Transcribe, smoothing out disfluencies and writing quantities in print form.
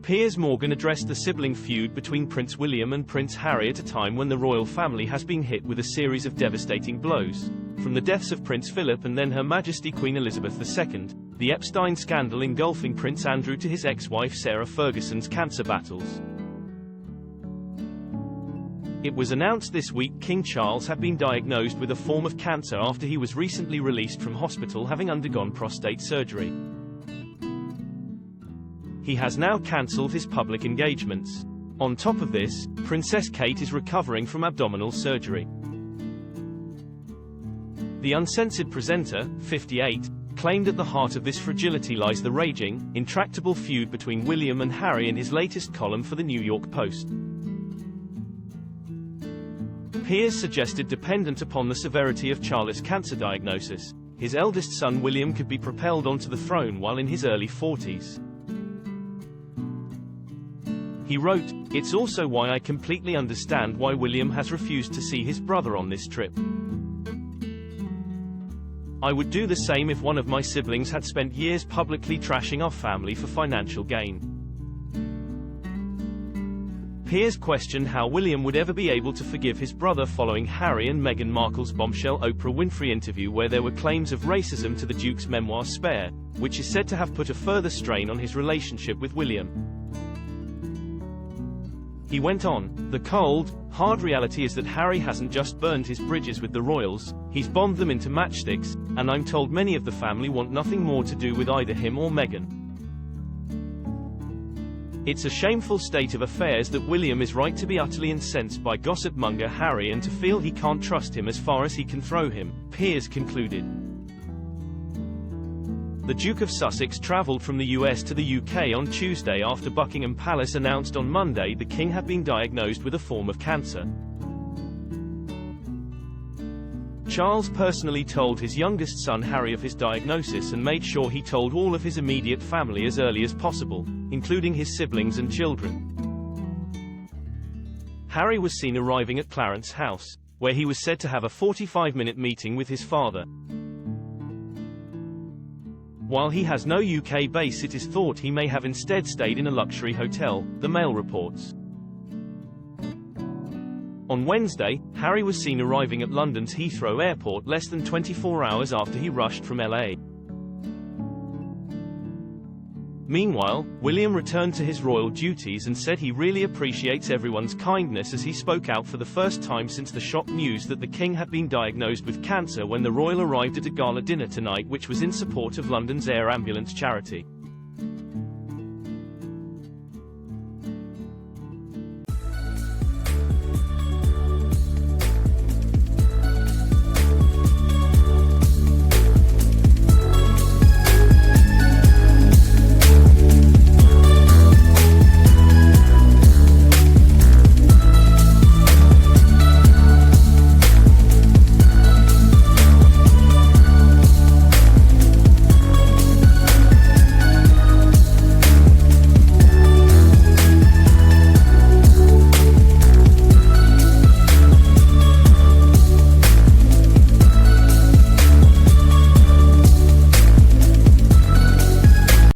Piers Morgan addressed the sibling feud between Prince William and Prince Harry at a time when the royal family has been hit with a series of devastating blows. From the deaths of Prince Philip and then Her Majesty Queen Elizabeth II, the Epstein scandal engulfing Prince Andrew to his ex-wife Sarah Ferguson's cancer battles. It was announced this week King Charles had been diagnosed with a form of cancer after he was recently released from hospital having undergone prostate surgery. He has now cancelled his public engagements. On top of this, Princess Kate is recovering from abdominal surgery. The uncensored presenter, 58, claimed at the heart of this fragility lies the raging, intractable feud between William and Harry in his latest column for the New York Post. Piers suggested, dependent upon the severity of Charles' cancer diagnosis, his eldest son William could be propelled onto the throne while in his early 40s. He wrote, "It's also why I completely understand why William has refused to see his brother on this trip. I would do the same if one of my siblings had spent years publicly trashing our family for financial gain." Piers questioned how William would ever be able to forgive his brother following Harry and Meghan Markle's bombshell Oprah Winfrey interview where there were claims of racism to the Duke's memoir Spare, which is said to have put a further strain on his relationship with William. He went on, "The cold, hard reality is that Harry hasn't just burned his bridges with the royals, he's bombed them into matchsticks, and I'm told many of the family want nothing more to do with either him or Meghan. It's a shameful state of affairs that William is right to be utterly incensed by gossip monger Harry and to feel he can't trust him as far as he can throw him," Piers concluded. The Duke of Sussex travelled from the US to the UK on Tuesday after Buckingham Palace announced on Monday the King had been diagnosed with a form of cancer. Charles personally told his youngest son Harry of his diagnosis and made sure he told all of his immediate family as early as possible, including his siblings and children. Harry was seen arriving at Clarence House, where he was said to have a 45-minute meeting with his father. While he has no UK base, it is thought he may have instead stayed in a luxury hotel, the Mail reports. On Wednesday, Harry was seen arriving at London's Heathrow Airport less than 24 hours after he rushed from LA. Meanwhile, William returned to his royal duties and said he really appreciates everyone's kindness as he spoke out for the first time since the shock news that the King had been diagnosed with cancer when the royal arrived at a gala dinner tonight which was in support of London's air ambulance charity.